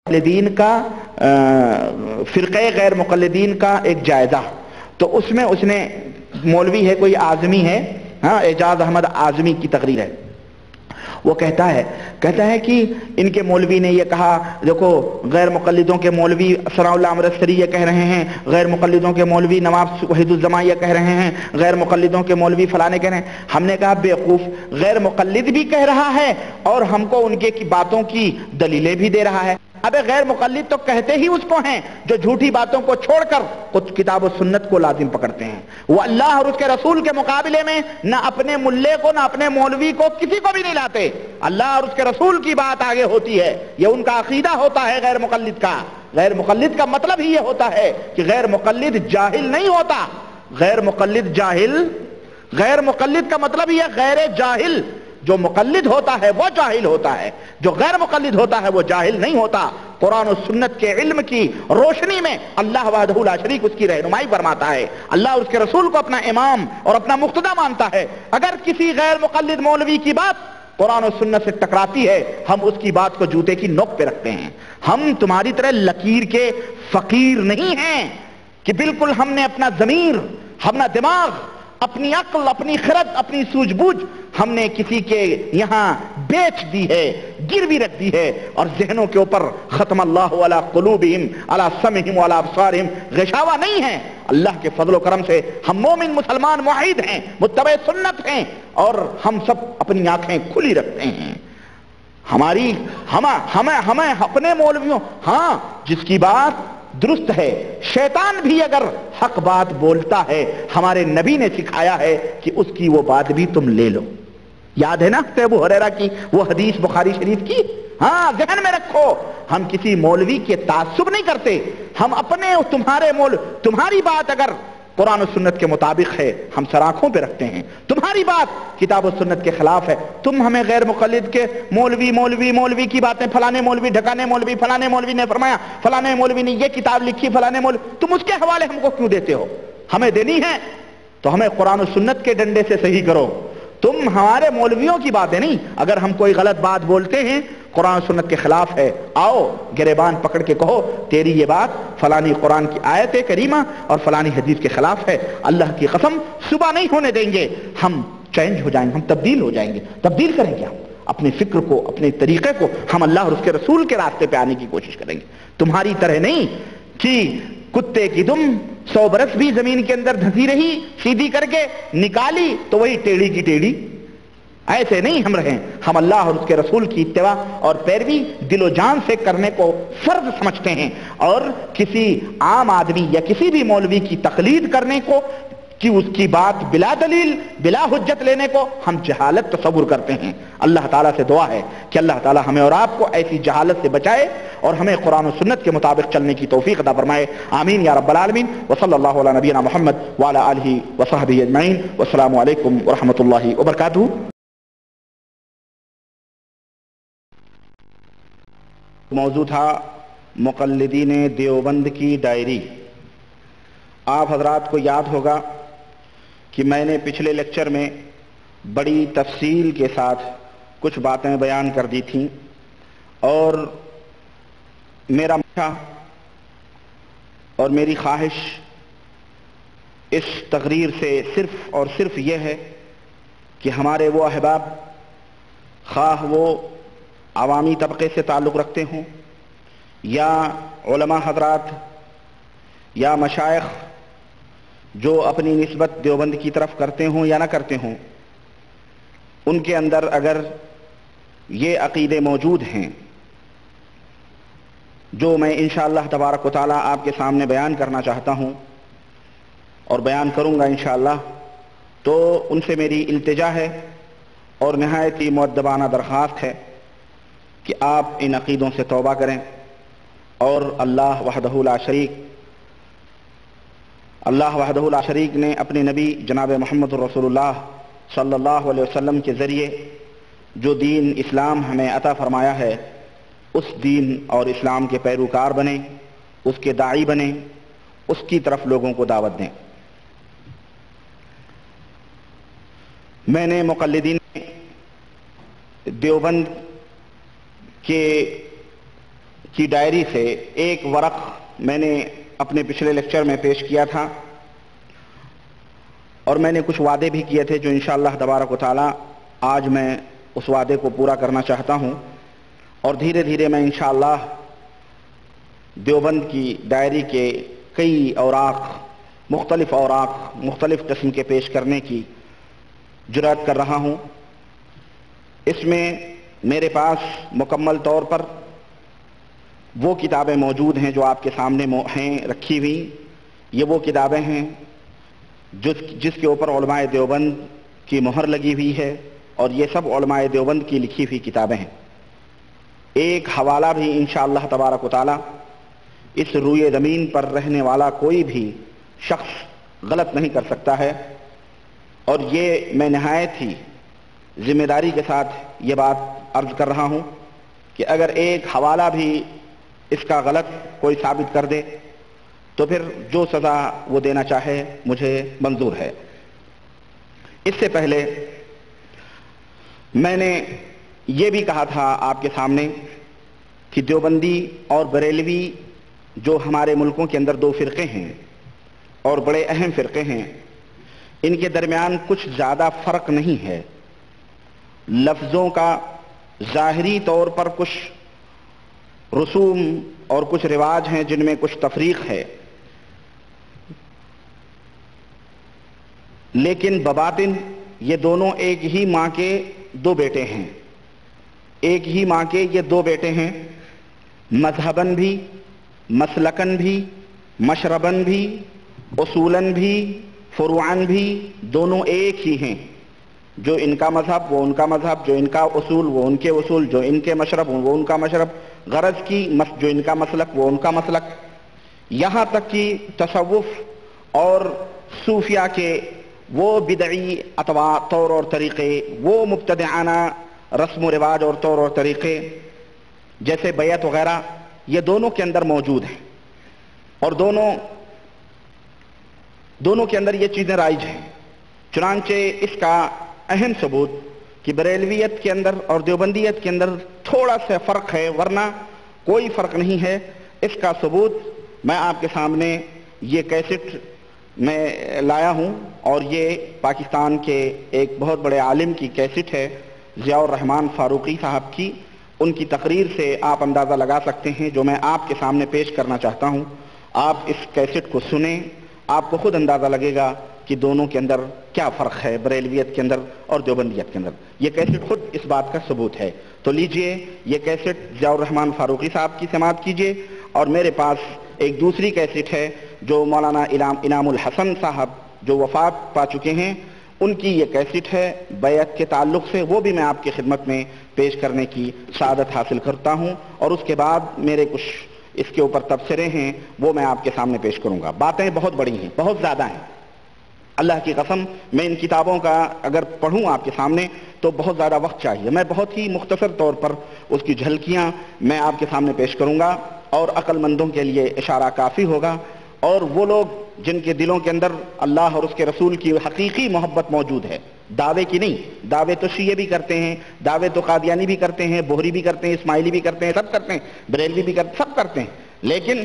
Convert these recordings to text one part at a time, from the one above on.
مقلدین کا فرقے غیر مقلدین کا ایک جائزہ، تو اس میں اس نے مولوی ہے کوئی اعظمی ہے، ہاں اعجاز احمد اعظمی کی تقریر ہے، وہ کہتا ہے کہ ان کے مولوی نے یہ کہا، دیکھو غیر مقلدوں کے مولوی ثناء اللہ امرتسری یہ کہہ رہے ہیں، غیر مقلدوں کے مولوی نواب وحید الزمان یہ کہہ رہے ہیں، غیر مقلدوں کے مولوی فلانے کہہ رہے ہیں۔ ہم نے کہا بیوقوف، غیر مقلد بھی کہہ رہا ہے اور ہم کو ان کے باتوں کی دلیلیں بھی دے رہا ہے۔ ابے غیر مقلد تو کہتے ہی اس کو ہیں جو جھوٹی باتوں کو چھوڑ کر کچھ کتاب و سنت کو لازم پکڑتے ہیں۔ وہ اللہ اور اس کے رسول کے مقابلے میں نہ اپنے ملے کو نہ اپنے مولوی کو کسی کو بھی نہیں لاتے، اللہ اور اس کے رسول کی بات آگے ہوتی ہے، یہ ان کا عقیدہ ہوتا ہے غیر مقلد کا۔ غیر مقلد کا مطلب ہی یہ ہوتا ہے کہ غیر مقلد جاہل نہیں ہوتا، غیر مقلد کا مطلب ہی ہے غیر جاہل۔ جو مقلد ہوتا ہے وہ جاہل ہوتا ہے، جو غیر مقلد ہوتا ہے وہ جاہل نہیں ہوتا۔ قرآن و سنت کے علم کی روشنی میں اللہ وحدہ لا شریک اس کی رہنمائی فرماتا ہے، اللہ اور اس کے رسول کو اپنا امام اور اپنا مقتدی مانتا ہے۔ اگر کسی غیر مقلد مولوی کی بات قرآن و سنت سے ٹکراتی ہے، ہم اس کی بات کو جوتے کی نوک پہ رکھتے ہیں۔ ہم تمہاری طرح لکیر کے فقیر نہیں ہیں کہ بالکل ہم نے اپنا ضمیر، اپنا دماغ، اپنی عقل، اپنی خرد، اپنی سوجھ بوجھ ہم نے کسی کے یہاں بیچ دی ہے، گروی رکھ دی ہے، اور ذہنوں کے اوپر ختم اللہ علی قلوبہم علی سمعہم وعلی ابصارہم غشاوہ نہیں ہے۔ اللہ کے فضل و کرم سے ہم مومن مسلمان موحد ہیں، متبع سنت ہیں، اور ہم سب اپنی آنکھیں کھلی رکھتے ہیں۔ ہمیں اپنے مولویوں، ہاں جس کی بات درست ہے، شیطان بھی اگر حق بات بولتا ہے ہمارے نبی نے سکھایا ہے کہ اس کی وہ بات بھی تم لے لو۔ یاد ہے نا ابو ہریرہ کی وہ حدیث بخاری شریف کی؟ ہاں ذہن میں رکھو، ہم کسی مولوی کے تعصب نہیں کرتے، ہم اپنے تمہاری بات اگر قرآن و سنت کے مطابق ہے ہم سر آنکھوں پہ رکھتے ہیں، تمہاری بات کتاب و سنت کے خلاف ہے، تم ہمیں غیر مقلد کے مولوی کی باتیں، فلانے مولوی، ڈھکانے مولوی، فلانے مولوی نے فرمایا، فلانے مولوی نے یہ کتاب لکھی، فلانے مولوی، تم اس کے حوالے ہم کو کیوں دیتے ہو؟ ہمیں دینی ہے تو ہمیں قرآن و سنت کے ڈنڈے سے صحیح کرو، تم ہمارے مولویوں کی باتیں نہیں۔ اگر ہم کوئی غلط بات بولتے ہیں قرآن و سنت کے خلاف ہے، آؤ گریبان پکڑ کے کہو تیری یہ بات فلانی قرآن کی آیت کریمہ اور فلانی حدیث کے خلاف ہے، اللہ کی قسم صبح نہیں ہونے دیں گے، ہم چینج ہو جائیں گے، ہم تبدیل ہو جائیں گے۔ تبدیل کریں کیا؟ اپنے فکر کو، اپنے طریقے کو ہم اللہ اور اس کے رسول کے راستے پہ آنے کی کوشش کریں گے، تمہاری طرح نہیں کہ کتے کی دم 100 برس بھی زمین کے اندر دھسی رہی، سیدھی کر کے نکالی تو وہی ٹیڑھی کی ٹیڑھی، ایسے نہیں ہم رہیں۔ ہم اللہ اور اس کے رسول کی اتباع اور پیروی دل و جان سے کرنے کو فرض سمجھتے ہیں، اور کسی عام آدمی یا کسی بھی مولوی کی تقلید کرنے کو، کہ اس کی بات بلا دلیل بلا حجت لینے کو ہم جہالت تصور کرتے ہیں۔ اللہ تعالیٰ سے دعا ہے کہ اللہ تعالیٰ ہمیں اور آپ کو ایسی جہالت سے بچائے اور ہمیں قرآن و سنت کے مطابق چلنے کی توفیق عطا فرمائے، آمین یا رب العالمین۔ وصلی اللہ علی نبینا محمد وعلی آلہ وصحبہ اجمعین، والسلام علیکم ورحمۃ اللہ وبرکاتہ۔ موضوع تھا مقلدین دیوبند کی ڈائری۔ آپ حضرات کو یاد ہوگا کہ میں نے پچھلے لیکچر میں بڑی تفصیل کے ساتھ کچھ باتیں بیان کر دی تھیں، اور میرا مشورہ اور میری خواہش اس تقریر سے صرف اور صرف یہ ہے کہ ہمارے وہ احباب، خواہ وہ عوامی طبقے سے تعلق رکھتے ہوں یا علماء حضرات یا مشائخ جو اپنی نسبت دیوبند کی طرف کرتے ہوں یا نہ کرتے ہوں، ان کے اندر اگر یہ عقیدے موجود ہیں جو میں انشاءاللہ تبارک و تعالیٰ آپ کے سامنے بیان کرنا چاہتا ہوں اور بیان کروں گا انشاءاللہ، تو ان سے میری التجا ہے اور نہایت ہی مؤدبانہ درخواست ہے کہ آپ ان عقیدوں سے توبہ کریں، اور اللہ وحدہ لا شریک نے اپنے نبی جناب محمد رسول اللہ صلی اللہ علیہ وسلم کے ذریعے جو دین اسلام ہمیں عطا فرمایا ہے، اس دین اور اسلام کے پیروکار بنیں، اس کے داعی بنیں، اس کی طرف لوگوں کو دعوت دیں۔ میں نے مقلدین دیوبند کے کی ڈائری سے ایک ورق میں نے اپنے پچھلے لیکچر میں پیش کیا تھا، اور میں نے کچھ وعدے بھی کیے تھے جو انشاءاللہ تبارک و تعالی آج میں اس وعدے کو پورا کرنا چاہتا ہوں، اور دھیرے دھیرے میں انشاءاللہ دیوبند کی ڈائری کے کئی اوراق، مختلف قسم کے پیش کرنے کی جرات کر رہا ہوں۔ اس میں میرے پاس مکمل طور پر وہ کتابیں موجود ہیں جو آپ کے سامنے ہیں رکھی ہوئی۔ یہ وہ کتابیں ہیں جس کے اوپر علماء دیوبند کی مہر لگی ہوئی ہے، اور یہ سب علماء دیوبند کی لکھی ہوئی کتابیں ہیں۔ ایک حوالہ بھی انشاءاللہ تبارک و تعالی اس روئے زمین پر رہنے والا کوئی بھی شخص غلط نہیں کر سکتا ہے، اور یہ میں نہایت ہی ذمہ داری کے ساتھ یہ بات عرض کر رہا ہوں کہ اگر ایک حوالہ بھی اس کا غلط کوئی ثابت کر دے تو پھر جو سزا وہ دینا چاہے مجھے منظور ہے۔ اس سے پہلے میں نے یہ بھی کہا تھا آپ کے سامنے کہ دیوبندی اور بریلوی جو ہمارے ملکوں کے اندر دو فرقے ہیں اور بڑے اہم فرقے ہیں، ان کے درمیان کچھ زیادہ فرق نہیں ہے۔ لفظوں کا ظاہری طور پر کچھ رسوم اور کچھ رواج ہیں جن میں کچھ تفریق ہے، لیکن بباطن یہ دونوں ایک ہی ماں کے دو بیٹے ہیں۔ ایک ہی ماں کے یہ دو بیٹے ہیں، مذہباً بھی، مسلکاً بھی، مشرباً بھی، اصولاً بھی، فروعاً بھی، دونوں ایک ہی ہیں۔ جو ان کا مذہب وہ ان کا مذہب، جو ان کا اصول وہ ان کے اصول، جو ان کے مشرب وہ ان کا مشرب، غرض کی جو ان کا مسلک وہ ان کا مسلک۔ یہاں تک کہ تصوف اور صوفیہ کے وہ بدعی طور اور طریقے، وہ مبتدعانہ رسم و رواج اور طور اور طریقے جیسے بیعت وغیرہ، یہ دونوں کے اندر موجود ہیں، اور دونوں کے اندر یہ چیزیں رائج ہیں۔ چنانچہ اس کا اہم ثبوت کہ بریلویت کے اندر اور دیوبندیت کے اندر تھوڑا سا فرق ہے، ورنہ کوئی فرق نہیں ہے۔ اس کا ثبوت میں آپ کے سامنے یہ کیسٹ میں لایا ہوں، اور یہ پاکستان کے ایک بہت بڑے عالم کی کیسٹ ہے، ضیاء الرحمن فاروقی صاحب کی۔ ان کی تقریر سے آپ اندازہ لگا سکتے ہیں جو میں آپ کے سامنے پیش کرنا چاہتا ہوں۔ آپ اس کیسٹ کو سنیں، آپ کو خود اندازہ لگے گا کہ دونوں کے اندر کیا فرق ہے، بریلویت کے اندر اور دیوبندیت کے اندر۔ یہ کیسٹ خود اس بات کا ثبوت ہے۔ تو لیجئے یہ کیسٹ ضیاء الرحمن فاروقی صاحب کی سماعت کیجئے، اور میرے پاس ایک دوسری کیسٹ ہے جو مولانا انعام الحسن صاحب جو وفات پا چکے ہیں، ان کی یہ کیسٹ ہے بیعت کے تعلق سے، وہ بھی میں آپ کی خدمت میں پیش کرنے کی سعادت حاصل کرتا ہوں، اور اس کے بعد میرے کچھ اس کے اوپر تبصرے ہیں وہ میں آپ کے سامنے پیش کروں گا۔ باتیں بہت بڑی ہیں، بہت زیادہ ہیں، اللہ کی قسم میں ان کتابوں کا اگر پڑھوں آپ کے سامنے تو بہت زیادہ وقت چاہیے۔ میں بہت ہی مختصر طور پر اس کی جھلکیاں میں آپ کے سامنے پیش کروں گا، اور عقل مندوں کے لیے اشارہ کافی ہوگا، اور وہ لوگ جن کے دلوں کے اندر اللہ اور اس کے رسول کی حقیقی محبت موجود ہے، دعوے کی نہیں۔ دعوے تو شیعہ بھی کرتے ہیں، دعوے تو قادیانی بھی کرتے ہیں، بوہری بھی کرتے ہیں، اسماعیلی بھی کرتے ہیں، سب کرتے ہیں، بریلوی بھی کرتے، سب کرتے ہیں، لیکن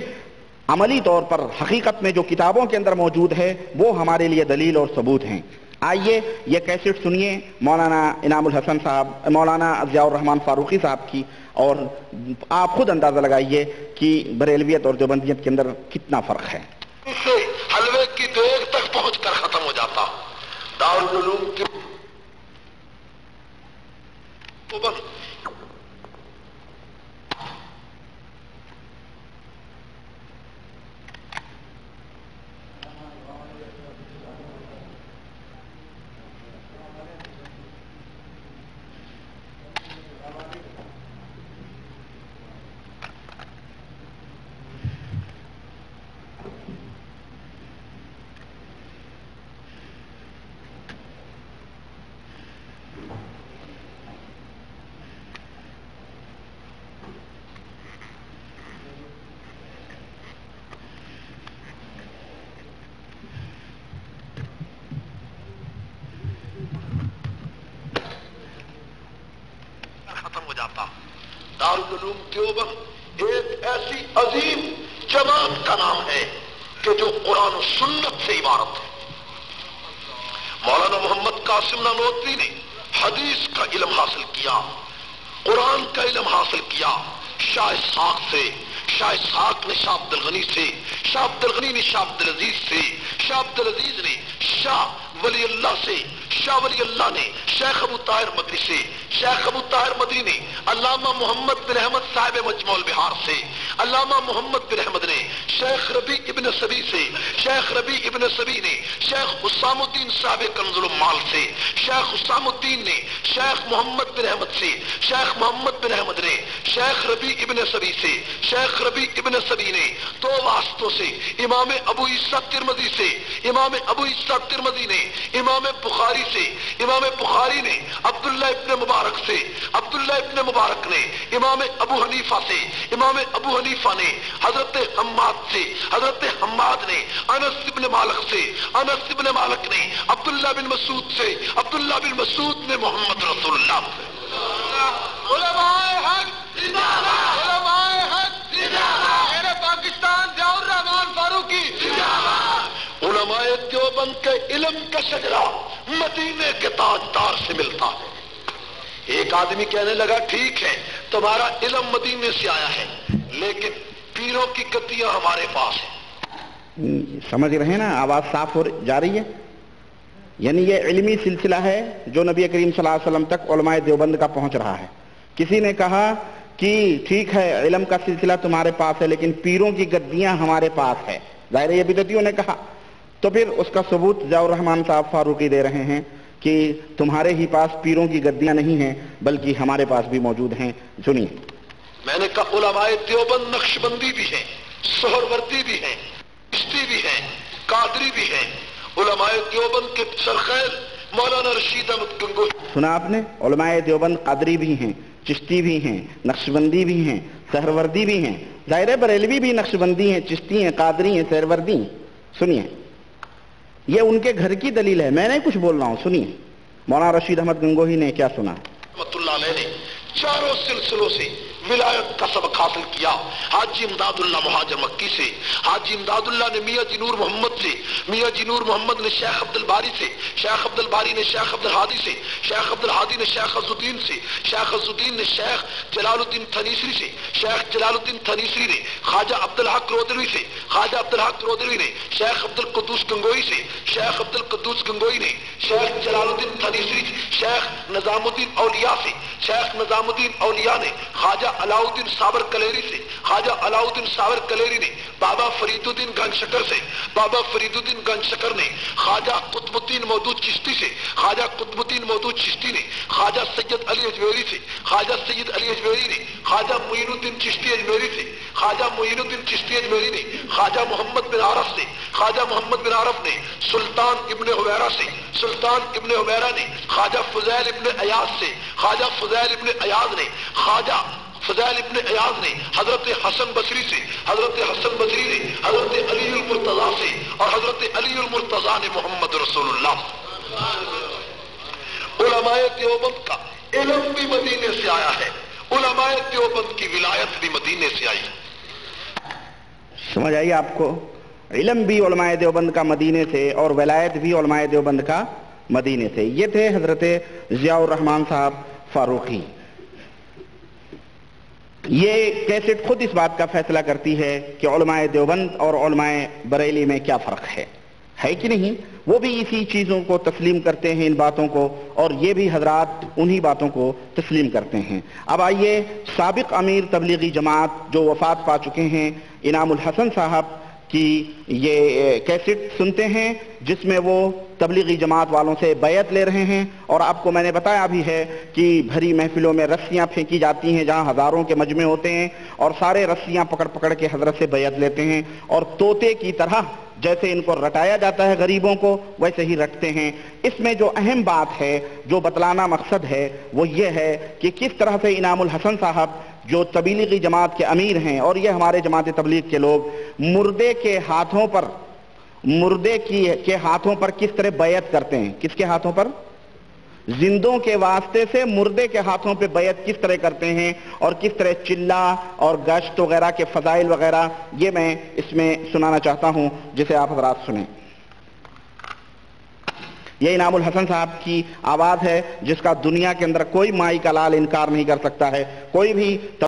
عملی طور پر حقیقت میں جو کتابوں کے اندر موجود ہے وہ ہمارے لیے دلیل اور ثبوت ہیں۔ آئیے یہ کیسٹ سنیے مولانا انعام الحسن صاحب، مولانا ضیاء الرحمن فاروقی صاحب کی، اور آپ خود اندازہ لگائیے کہ بریلویت اور دیوبندیت کے اندر کتنا فرق ہے۔ اس سے حلوے کی دیگ تک پہنچ کر ختم ہو جاتا۔ دارالعلوم کی تو بس ختم ہو جاتا۔ دارالعلوم دیوبند ایک ایسی عظیم جماعت کا نام ہے کہ جو قرآن و سنت سے عبارت ہے۔ مولانا محمد قاسم نانوتوی نے حدیث کا علم حاصل کیا، قرآن کا علم حاصل کیا شاہ اسحاق سے، شاہ اسحاق نے شاہ عبد الغنی سے، شاہ عبد الغنی نے شاہ عبد العزیز سے، شاہ عبد العزیز نے شاہ ولی اللہ سے، شاہ ولی اللہ نے شیخ ابو طاہر مدنی سے، شیخ ابو طاہر مدنی نے علامہ محمد بن احمد صاحب مجموع البحار سے، علامہ محمد بن احمد نے شیخ ربیع ابن سبی سے، شیخ ربیع ابن سبی نے شیخ حسام الدین صاحب کنز العمال سے، شیخ حسام الدین نے شیخ محمد بن احمد سے، شیخ محمد بن احمد نے شیخ ربیع ابن سبی سے، شیخ ربیع ابن سبی نے دو واسطوں سے امام ابو عیسیٰ ترمذی سے، امام ابو عیسیٰ ترمذی نے امام بخاری سے، امام بخاری نے عبداللہ ابن مبارک سے، عبداللہ ابن مبارک نے امام ابو حنیفہ سے، امام ابو حنیفہ نے حضرت حماد سے، حضرت حماد نے انس ابن مالک سے، انس ابن مالک نے عبداللہ بن مسعود سے، عبداللہ بن مسعود نے محمد رسول اللہ سے۔ علماء حق زندہ باد، علماء حق زندہ باد، میرے پاکستان ضیاء الرحمان فاروقی زندہ باد۔ علماء دیوبند کے علم کا شجرہ مدینے کے تاجدار سے ملتا ہے۔ ایک آدمی کہنے لگا ٹھیک ہے تمہارا علم مدینے سے آیا ہے لیکن پیروں کی گدیاں ہمارے پاس ہیں۔ سمجھ رہے ہیں نا، آواز صاف ہو جا رہی ہے؟ یعنی یہ علمی سلسلہ ہے جو نبی کریم صلی اللہ علیہ وسلم تک علماء دیوبند کا پہنچ رہا ہے۔ کسی نے کہا کہ ٹھیک ہے علم کا سلسلہ تمہارے پاس ہے لیکن پیروں کی گدیاں ہمارے پاس ہے، ظاہر یہ بدعتیوں نے کہا، تو پھر اس کا ثبوت ضیاء الرحمان صاحب فاروقی دے رہے ہیں کہ تمہارے ہی پاس پیروں کی گدیاں نہیں ہیں بلکہ ہمارے پاس بھی موجود ہیں۔ سنیے، میں نے کہا علماء دیوبند نقشبندی بھی ہیں، سہروردی بھی ہیں، چشتی بھی ہیں، قادری بھی ہیں۔ علماء دیوبند کے سرخیل مولانا رشید احمد گنگوہی، سنا آپ نے؟ علماء دیوبند قادری بھی ہیں، چشتی بھی ہیں، نقشبندی بھی ہیں، سہروردی بھی ہیں۔ ظاہر بریلوی بھی نقشبندی ہیں، چشتی ہیں، قادری ہیں، سہروردی ہیں۔ سنیے، یہ ان کے گھر کی دلیل ہے، میں نہیں کچھ بول رہا ہوں۔ سنیے مولانا رشید احمد گنگوہی نے کیا سنا۔ رحمۃ اللہ علیہ نے چاروں سلسلوں سے ولایت کا سبق حاصل کیا۔ حاجی امداد اللہ مہاجر مکی سے، حاجی امداد اللہ نے میاں جی نور محمد سے، میاں جی نور محمد نے شیخ عبد الباری سے، شیخ عبد الباری نے شیخ عبد الہادی سے، شیخ عبد الہادی نے شیخ عز الدین سے، شیخ عز الدین نے شیخ جلال الدین تھنیسری سے، شیخ جلال الدین تھنیسری نے خواجہ عبد الحق رودلوی سے، خواجہ عبد الحق رودلوی نے شیخ عبد القدوس گنگوئی سے، شیخ عبد القدوس گنگوئی نے شیخ جلال الدین تھنیسری سے، شیخ نظام الدین اولیاء سے، شیخ نظام الدین اولیاء نے خواجہ علاؤ الدین صابر کلیری سے، خواجہ علاؤ الدین صابر کلیری نے بابا فرید الدین گنج شکر سے، بابا فرید الدین گنج شکر نے خواجہ قطب الدین مودود چشتی سے، خواجہ قطب الدین مودود چشتی نے خواجہ سید علی اجمیری سے، خواجہ سید علی اجمیری نے خواجہ معین الدین چشتی اجمیری سے، خواجہ معین الدین چشتی اجمیری نے خواجہ محمد بن عارف سے، خواجہ محمد بن عارف نے سلطان ابن حویرہ سے، سلطان ابن حویرہ نے خواجہ فضیل ابن ایاز سے، خواجہ فضیل ابن ایاز نے خواجہ فضیل ابن ایاز نے حضرت حسن بصری سے، حضرت حسن بصری نے حضرت علی المرتضیٰ سے، اور حضرت علی المرتضیٰ نے محمد رسول اللہ۔ علماء دیوبند کا علم بھی مدینے سے آیا ہے، علماء دیوبند کی ولایت بھی مدینے سے آئی۔ سمجھ آئی آپ کو؟ علم بھی علماء دیوبند کا مدینے سے اور ولایت بھی علماء دیوبند کا مدینے سے۔ یہ تھے حضرت ضیاء الرحمان صاحب فاروقی۔ یہ کیسٹ خود اس بات کا فیصلہ کرتی ہے کہ علماء دیوبند اور علماء بریلی میں کیا فرق ہے کہ نہیں؟ وہ بھی اسی چیزوں کو تسلیم کرتے ہیں، ان باتوں کو، اور یہ بھی حضرات انہی باتوں کو تسلیم کرتے ہیں۔ اب آئیے سابق امیر تبلیغی جماعت جو وفات پا چکے ہیں انعام الحسن صاحب کی یہ کیسٹ سنتے ہیں جس میں وہ تبلیغی جماعت والوں سے بیعت لے رہے ہیں، اور آپ کو میں نے بتایا بھی ہے کہ بھری محفلوں میں رسیاں پھینکی جاتی ہیں جہاں ہزاروں کے مجمع ہوتے ہیں، اور سارے رسیاں پکڑ پکڑ کے حضرت سے بیعت لیتے ہیں، اور طوطے کی طرح جیسے ان کو رٹایا جاتا ہے غریبوں کو ویسے ہی رٹتے ہیں۔ اس میں جو اہم بات ہے، جو بتلانا مقصد ہے، وہ یہ ہے کہ کس طرح سے انعام الحسن صاحب جو تبلیغی جماعت کے امیر ہیں، اور یہ ہمارے جماعت تبلیغ کے لوگ مردے کے ہاتھوں پر کس طرح بیعت کرتے ہیں۔ کس کے ہاتھوں پر؟ زندوں کے واسطے سے مردے کے ہاتھوں پہ بیعت کس طرح کرتے ہیں اور کس طرح چلہ اور گشت وغیرہ کے فضائل وغیرہ، یہ میں اس میں سنانا چاہتا ہوں جسے آپ حضرات سنیں۔ یہ انعام الحسن صاحب کی آواز ہے جس کا دنیا کے اندر کوئی مائی کا لال انکار نہیں کر سکتا ہے، کوئی بھی